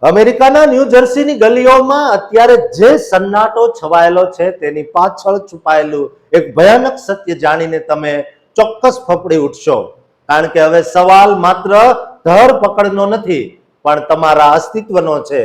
અમેરિકાના ન્યૂ જર્સીની ગલીઓમાં અત્યારે જે સન્નાટો છવાયેલો છે તેની પાછળ છુપાયેલું એક ભયાનક સત્ય જાણીને તમે ચોક્કસ ફફડી ઉઠશો, કારણ કે હવે સવાલ માત્ર ધરપકડનો નથી પણ તમારા અસ્તિત્વનો છે.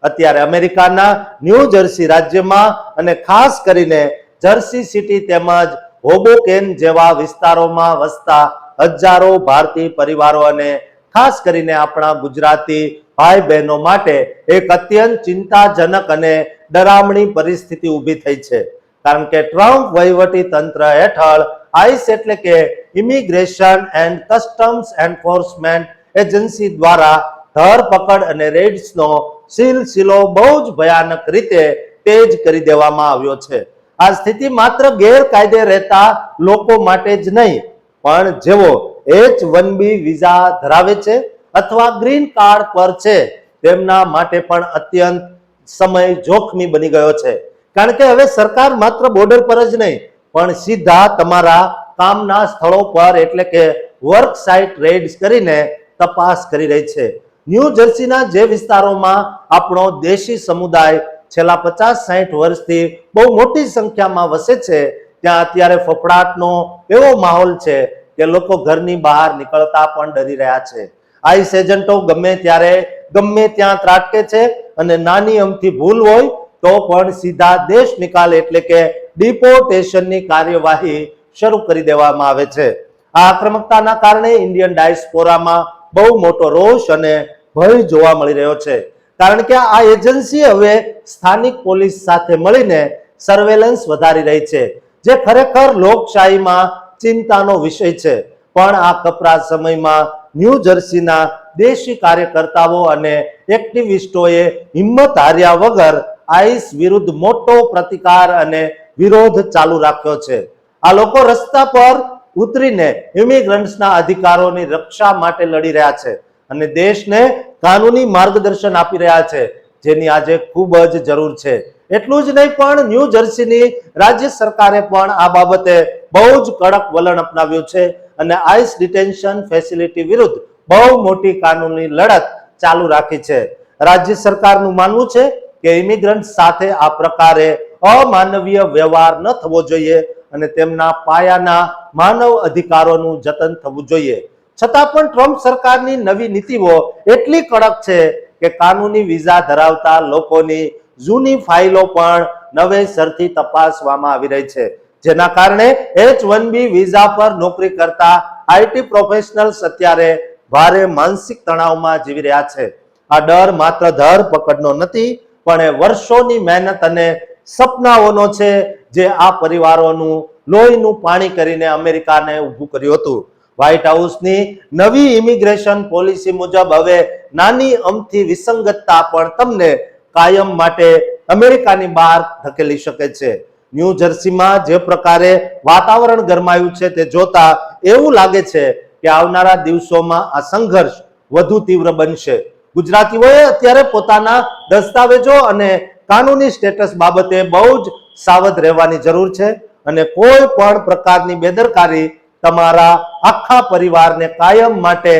અત્યારે અમેરિકાના ન્યૂ જર્સી રાજ્યમાં અને ખાસ કરીને જર્સી સિટી તેમજ હોબોકેન જેવા વિસ્તારોમાં વસતા હજારો ભારતીય પરિવારો અને ખાસ કરીને આપણા ગુજરાતી ભાઈ બહેનો માટે એક અત્યંત ચિંતાજનક અને ડરામણી પરિસ્થિતિ ઊભી થઈ છે. કારણ કે ટ્રમ્પ વહીવટી તંત્ર હેઠળ આઈસ એટલે કે immigration and customs enforcement agency દ્વારા ધરપકડ અને રેડ્સનો સિલસિલો બહુ જ ભયાનક રીતે તેજ કરી દેવામાં આવ્યો છે. આ સ્થિતિ માત્ર ગેરકાયદે રહેતા લોકો માટે જ નહીં, પણ જેઓ H-1B વિઝા ધરાવે છે અથવા ગ્રીન કાર્ડ પર છે તેમના માટે પણ અત્યંત સમય જોખમી બની ગયો છે. કારણ કે હવે સરકાર માત્ર બોર્ડર પર જ નહીં પણ સીધા તમારા કામના સ્થળો પર એટલે કે વર્ક સાઇટ રેડ્સ કરીને તપાસ કરી રહી છે. ન્યૂ જર્સીના જે વિસ્તારોમાં આપણો દેશી સમુદાય છેલ્લા 50-60 વર્ષથી બહુ મોટી સંખ્યામાં વસે છે ત્યાં અત્યારે ફફડાટનો એવો માહોલ છે કે લોકો ઘરની બહાર નીકળતા પણ ડરી રહ્યા છે. આઈસ એજન્ટો ગમે ત્યારે ગમે ત્યાં ત્રાટકે છે અને નાની અમથી ભૂલ હોય તો પણ સીધા દેશ નિકાલ એટલે કે ડિપોર્ટેશનની કાર્યવાહી શરૂ કરી દેવામાં આવે છે. આ આક્રમકતાના કારણે ઇન્ડિયન ડાયસ્પોરામાં બહુ મોટો રોષ અને ભય જોવા મળી રહ્યો છે. કારણ કે આ એજન્સી હવે સ્થાનિક પોલીસ સાથે મળીને સર્વેલન્સ વધારી રહી છે, જે ખરેખર લોકશાહીમાં ચિંતાનો વિષય છે. પણ આ કપરા સમયમાં ન્યૂ જર્સીના દેશી કાર્યકર્તાઓ અને એક્ટિવિસ્ટોએ હિંમત હાર્યા વગર આઈસ વિરુદ્ધ મોટો પ્રતિકાર અને વિરોધ ચાલુ રાખ્યો છે. આ લોકો રસ્તા પર ઉતરીને ઇમિગ્રન્ટ્સના અધિકારોની રક્ષા માટે લડી રહ્યા છે અને દેશને કાનૂની માર્ગદર્શન આપી રહ્યા છે, જેની આજે ખૂબ જ જરૂર છે. એટલું જ નહીં પણ ન્યૂ જર્સીની રાજ્ય સરકારે પણ આ બાબતે બહુ જ કડક વલણ અપનાવ્યું છે અને આઈસ ડિટેન્શન ફેસિલિટી વિરુદ્ધ બહુ મોટી કાનૂની લડત ચાલુ રાખી છે. રાજ્ય સરકારનું માનવું છે કે ઇમિગ્રન્ટ સાથે આ પ્રકારે અમાનવીય વ્યવહાર ન થવો જોઈએ અને તેમના પાયાના માનવ અધિકારોનું જતન થવું જોઈએ. છતાં પણ ટ્રમ્પ સરકારની નવી નીતિઓ એટલી કડક છે કે કાનૂની વિઝા ધરાવતા લોકોની જૂની ફાઇલો પણ નવેસરથી તપાસવામાં આવી રહી છે, જેના કારણે H-1B વિઝા પર નોકરી કરતા આઈટી પ્રોફેશનલ્સ અત્યારે ભારે માનસિક તણાવમાં જીવી રહ્યા છે. આ ડર માત્ર ધરપકડનો નથી પણ એ વર્ષોની મહેનત અને સપનાઓનો છે જે આ પરિવારોનું લોહીનું પાણી કરીને અમેરિકાને ઊભું કર્યું હતું. વ્હાઇટ હાઉસની નવી ઇમિગ્રેશન પોલિસી મુજબ હવે નાની અમથી વિસંગતતા પણ તમને કાયમ માટે અમેરિકાની બહાર ધકેલી શકે છે. ન્યૂ જર્સીમાં જે પ્રકારે વાતાવરણ ગરમાયું છે તે જોતા એવું લાગે છે કે આવનારા દિવસોમાં આ સંઘર્ષ વધુ તીવ્ર બનશે. ગુજરાતીઓએ અત્યારે પોતાના દસ્તાવેજો અને કાનૂની સ્ટેટસ બાબતે બહુ જ સાવધ રહેવાની જરૂર છે અને કોઈ પણ પ્રકારની બેદરકારી તમારા આખા પરિવારને કાયમ માટે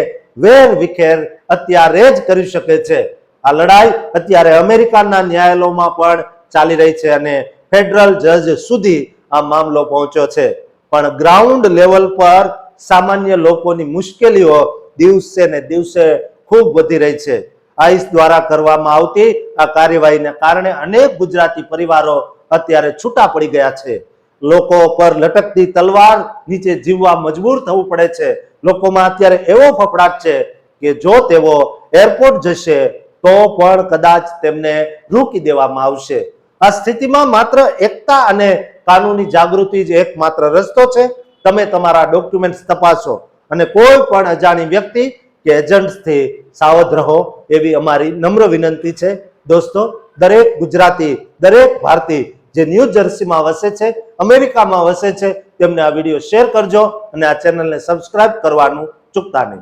વેર વિખેર અત્યારે જ કરી શકે છે. આ લડાઈ અત્યારે અમેરિકાના ન્યાયાલયોમાં પણ ચાલી રહી છે અને ફેડરલ જજ સુધી આ મામલો પહોંચ્યો છે. પણ ગ્રાઉન્ડ લેવલ પર સામાન્ય લોકોની મુશ્કેલીઓ દિવસે ને દિવસે ખૂબ વધી રહી છે. આઈસ દ્વારા કરવામાં આવતી આ કાર્યવાહીને કારણે અનેક ગુજરાતી પરિવારો અત્યારે છૂટા પડી ગયા છે. લોકો પર લટકતી તલવાર નીચે જીવવા મજબૂર થવું પડે છે. લોકોમાં અત્યારે એવો ફફડાટ છે કે જો તેઓ એરપોર્ટ જશે તો પણ કદાચ તેમને રોકી દેવામાં આવશે. આ સ્થિતિમાં માત્ર એકતા અને કાનૂની જાગૃતિ જ એકમાત્ર રસ્તો છે. તમે તમારા ડોક્યુમેન્ટ્સ તપાસો અને કોઈ પણ અજાણી વ્યક્તિ કે એજન્ટથી સાવધ રહો એવી અમારી નમ્ર વિનંતી છે. દોસ્તો, દરેક ગુજરાતી, દરેક ભારતીય જે ન્યૂ જર્સીમાં વસે છે, અમેરિકામાં વસે છે, તેમને આ વિડીયો શેર કરજો અને આ ચેનલને સબસ્ક્રાઇબ કરવાનું ચૂકતા નહીં.